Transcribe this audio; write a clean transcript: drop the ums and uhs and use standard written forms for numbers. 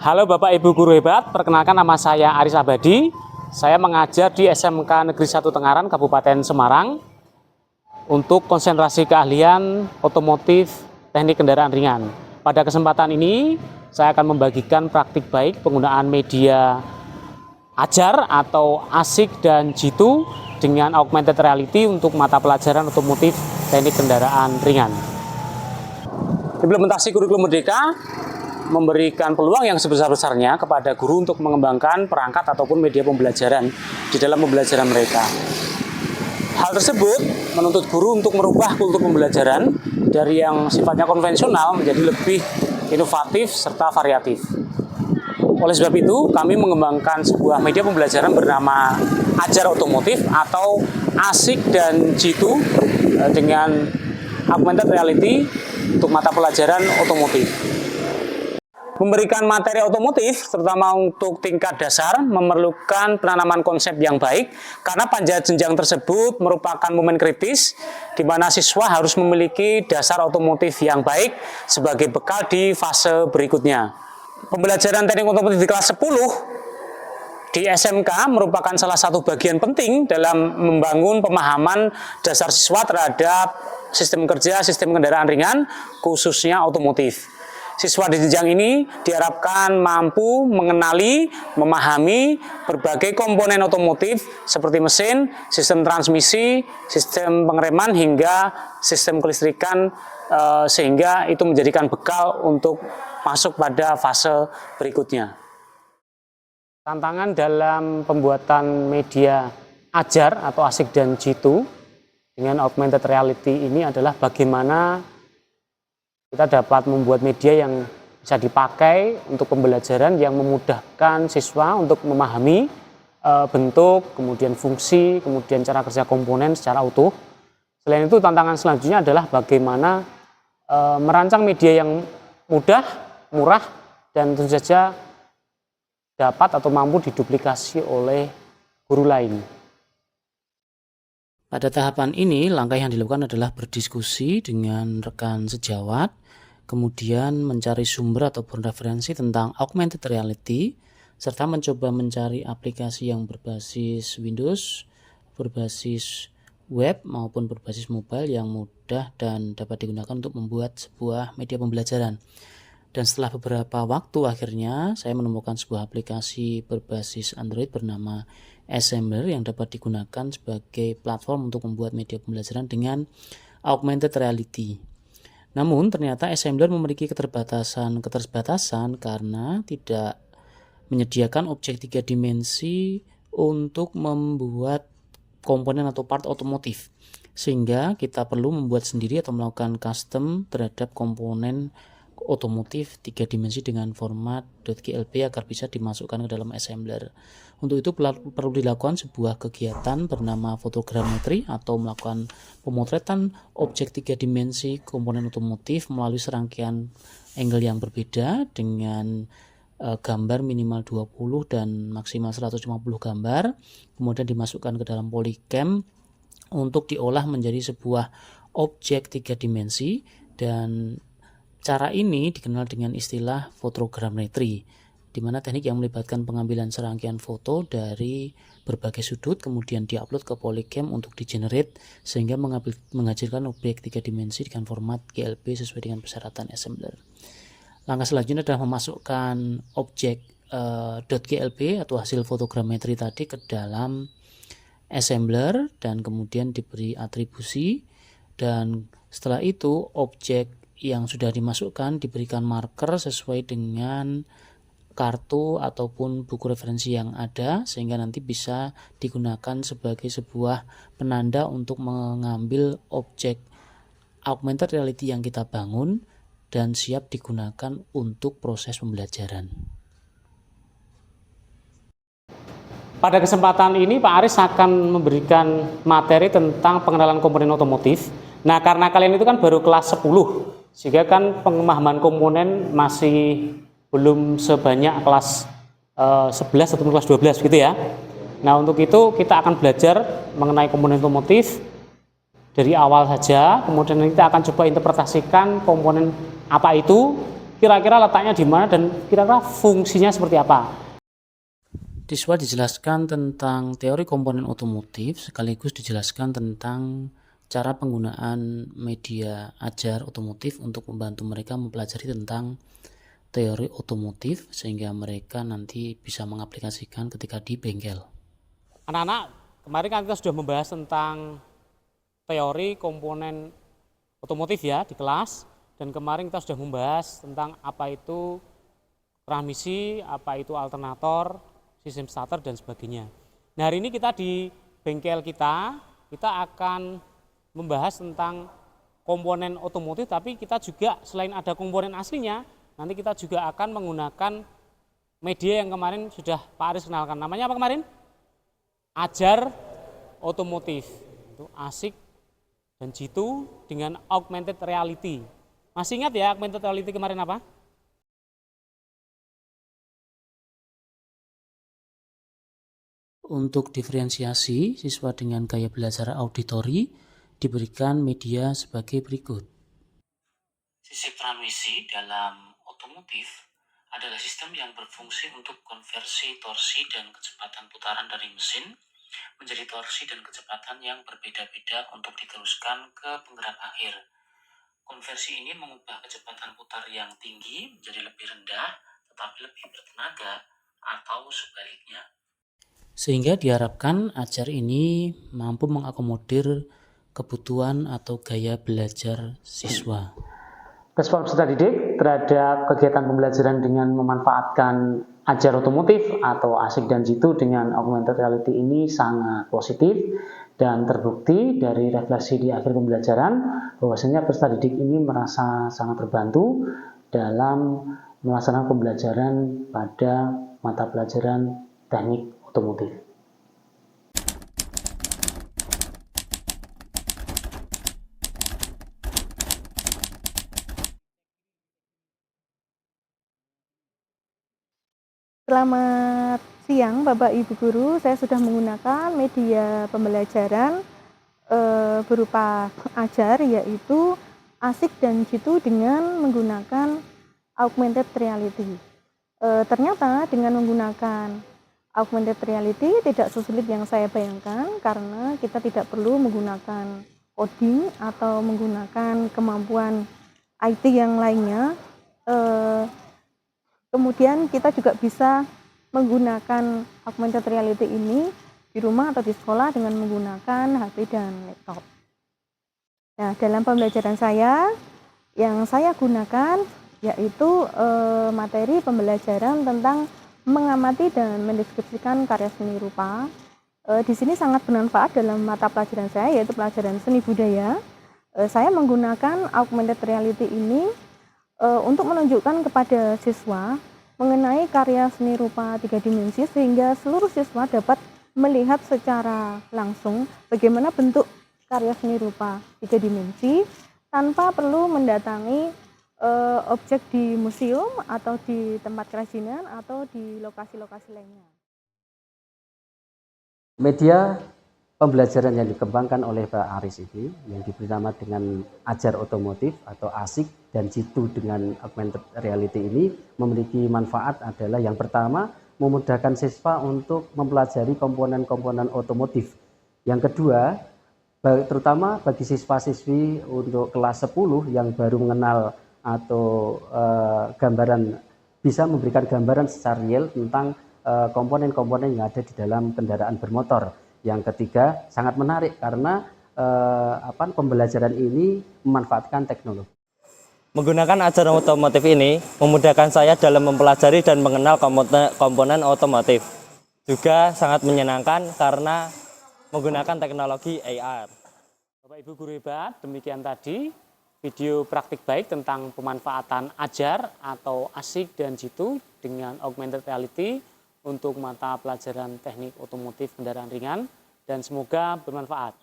Halo Bapak Ibu Guru Hebat, perkenalkan nama saya Aris Abadi. Saya mengajar di SMK Negeri 1 Tengaran, Kabupaten Semarang untuk konsentrasi keahlian otomotif teknik kendaraan ringan. Pada kesempatan ini, saya akan membagikan praktik baik penggunaan media ajar atau ASIK dan Jitu dengan augmented reality untuk mata pelajaran otomotif teknik kendaraan ringan. Implementasi kurikulum Merdeka memberikan peluang yang sebesar-besarnya kepada guru untuk mengembangkan perangkat ataupun media pembelajaran di dalam pembelajaran mereka. Hal tersebut menuntut guru untuk merubah kultur pembelajaran dari yang sifatnya konvensional menjadi lebih inovatif serta variatif. Oleh sebab itu, kami mengembangkan sebuah media pembelajaran bernama Ajar Otomotif atau ASIK dan Jitu dengan augmented reality untuk mata pelajaran otomotif. Memberikan materi otomotif, terutama untuk tingkat dasar, memerlukan penanaman konsep yang baik, karena panjat jenjang tersebut merupakan momen kritis, di mana siswa harus memiliki dasar otomotif yang baik sebagai bekal di fase berikutnya. Pembelajaran teknik otomotif di kelas 10 di SMK merupakan salah satu bagian penting dalam membangun pemahaman dasar siswa terhadap sistem kerja, sistem kendaraan ringan, khususnya otomotif. Siswa di jenjang ini diharapkan mampu mengenali, memahami berbagai komponen otomotif seperti mesin, sistem transmisi, sistem pengereman hingga sistem kelistrikan, sehingga itu menjadikan bekal untuk masuk pada fase berikutnya. Tantangan dalam pembuatan media ajar atau ASIK dan Jitu dengan augmented reality ini adalah bagaimana kita dapat membuat media yang bisa dipakai untuk pembelajaran yang memudahkan siswa untuk memahami bentuk, kemudian fungsi, kemudian cara kerja komponen secara utuh. Selain itu, tantangan selanjutnya adalah bagaimana merancang media yang mudah, murah, dan tentu saja dapat atau mampu diduplikasi oleh guru lain. Pada tahapan ini, langkah yang dilakukan adalah berdiskusi dengan rekan sejawat, kemudian mencari sumber ataupun referensi tentang augmented reality, serta mencoba mencari aplikasi yang berbasis Windows, berbasis web maupun berbasis mobile yang mudah dan dapat digunakan untuk membuat sebuah media pembelajaran. Dan setelah beberapa waktu akhirnya saya menemukan sebuah aplikasi berbasis Android bernama Assembler yang dapat digunakan sebagai platform untuk membuat media pembelajaran dengan augmented reality. Namun ternyata Assembler memiliki keterbatasan karena tidak menyediakan objek 3 dimensi untuk membuat komponen atau part otomotif. Sehingga kita perlu membuat sendiri atau melakukan custom terhadap komponen otomotif 3 dimensi dengan format .glb agar bisa dimasukkan ke dalam Assembler. Untuk itu perlu dilakukan sebuah kegiatan bernama fotogrammetri atau melakukan pemotretan objek 3 dimensi komponen otomotif melalui serangkaian angle yang berbeda dengan gambar minimal 20 dan maksimal 150 gambar, kemudian dimasukkan ke dalam polycam untuk diolah menjadi sebuah objek 3 dimensi, dan cara ini dikenal dengan istilah fotogrammetri, di mana teknik yang melibatkan pengambilan serangkaian foto dari berbagai sudut kemudian diupload ke polycam untuk di-generate sehingga menghasilkan objek 3 dimensi dengan format GLB sesuai dengan persyaratan Assembler. Langkah selanjutnya adalah memasukkan objek .glb atau hasil fotogrammetri tadi ke dalam Assembler dan kemudian diberi atribusi, dan setelah itu objek yang sudah dimasukkan diberikan marker sesuai dengan kartu ataupun buku referensi yang ada, sehingga nanti bisa digunakan sebagai sebuah penanda untuk mengambil objek augmented reality yang kita bangun dan siap digunakan untuk proses pembelajaran. Pada kesempatan ini Pak Aris akan memberikan materi tentang pengenalan komponen otomotif. Nah, karena kalian itu kan baru kelas 10, sehingga kan pemahaman komponen masih belum sebanyak kelas 11 atau kelas 12 gitu ya. Nah, untuk itu kita akan belajar mengenai komponen otomotif dari awal saja, kemudian kita akan coba interpretasikan komponen apa itu, kira-kira letaknya di mana dan kira-kira fungsinya seperti apa. Siswa dijelaskan tentang teori komponen otomotif sekaligus dijelaskan tentang cara penggunaan media ajar otomotif untuk membantu mereka mempelajari tentang teori otomotif sehingga mereka nanti bisa mengaplikasikan ketika di bengkel. Anak-anak, kemarin kan kita sudah membahas tentang teori komponen otomotif ya di kelas, dan kemarin kita sudah membahas tentang apa itu transmisi, apa itu alternator, sistem starter dan sebagainya. Nah, hari ini kita di bengkel kita akan membahas tentang komponen otomotif, tapi kita juga selain ada komponen aslinya, nanti kita juga akan menggunakan media yang kemarin sudah Pak Aris kenalkan. Namanya apa kemarin? Ajar otomotif. Itu ASIC dan Jitu dengan augmented reality. Masih ingat ya augmented reality kemarin apa? Untuk diferensiasi siswa dengan gaya belajar auditori diberikan media sebagai berikut. Sistem transmisi dalam otomotif adalah sistem yang berfungsi untuk konversi torsi dan kecepatan putaran dari mesin menjadi torsi dan kecepatan yang berbeda-beda untuk diteruskan ke penggerak akhir. Konversi ini mengubah kecepatan putar yang tinggi menjadi lebih rendah tetapi lebih bertenaga atau sebaliknya. Sehingga diharapkan ajar ini mampu mengakomodir kebutuhan atau gaya belajar siswa. Respon peserta didik terhadap kegiatan pembelajaran dengan memanfaatkan ajar otomotif atau ASIC dan Jitu dengan augmented reality ini sangat positif dan terbukti dari refleksi di akhir pembelajaran bahwasanya peserta didik ini merasa sangat terbantu dalam melaksanakan pembelajaran pada mata pelajaran teknik otomotif. Selamat siang Bapak Ibu Guru, saya sudah menggunakan media pembelajaran berupa ajar yaitu ASIC dan Jitu dengan menggunakan augmented reality. Ternyata dengan menggunakan augmented reality tidak sesulit yang saya bayangkan karena kita tidak perlu menggunakan coding atau menggunakan kemampuan IT yang lainnya. Kemudian kita juga bisa menggunakan augmented reality ini di rumah atau di sekolah dengan menggunakan HP dan laptop. Nah, dalam pembelajaran saya yang saya gunakan yaitu materi pembelajaran tentang mengamati dan mendeskripsikan karya seni rupa. Di sini sangat bermanfaat dalam mata pelajaran saya yaitu pelajaran seni budaya. Saya menggunakan augmented reality ini untuk menunjukkan kepada siswa mengenai karya seni rupa 3 dimensi sehingga seluruh siswa dapat melihat secara langsung bagaimana bentuk karya seni rupa 3 dimensi tanpa perlu mendatangi objek di museum atau di tempat kerajinan atau di lokasi-lokasi lainnya. Media pembelajaran yang dikembangkan oleh Pak Aris ini yang diberi nama dengan ajar otomotif atau ASIC dan Jitu dengan augmented reality ini memiliki manfaat adalah yang pertama memudahkan siswa untuk mempelajari komponen-komponen otomotif. Yang kedua, terutama bagi siswa-siswi untuk kelas 10 yang baru mengenal atau gambaran bisa memberikan gambaran secara real tentang komponen-komponen yang ada di dalam kendaraan bermotor. Yang ketiga, sangat menarik karena pembelajaran ini memanfaatkan teknologi. Menggunakan ajar otomotif ini memudahkan saya dalam mempelajari dan mengenal komponen otomotif. Juga sangat menyenangkan karena menggunakan teknologi AR. Bapak Ibu guru hebat, demikian tadi video praktik baik tentang pemanfaatan ajar atau ASIC dan Jitu dengan augmented reality untuk mata pelajaran teknik otomotif kendaraan ringan dan semoga bermanfaat.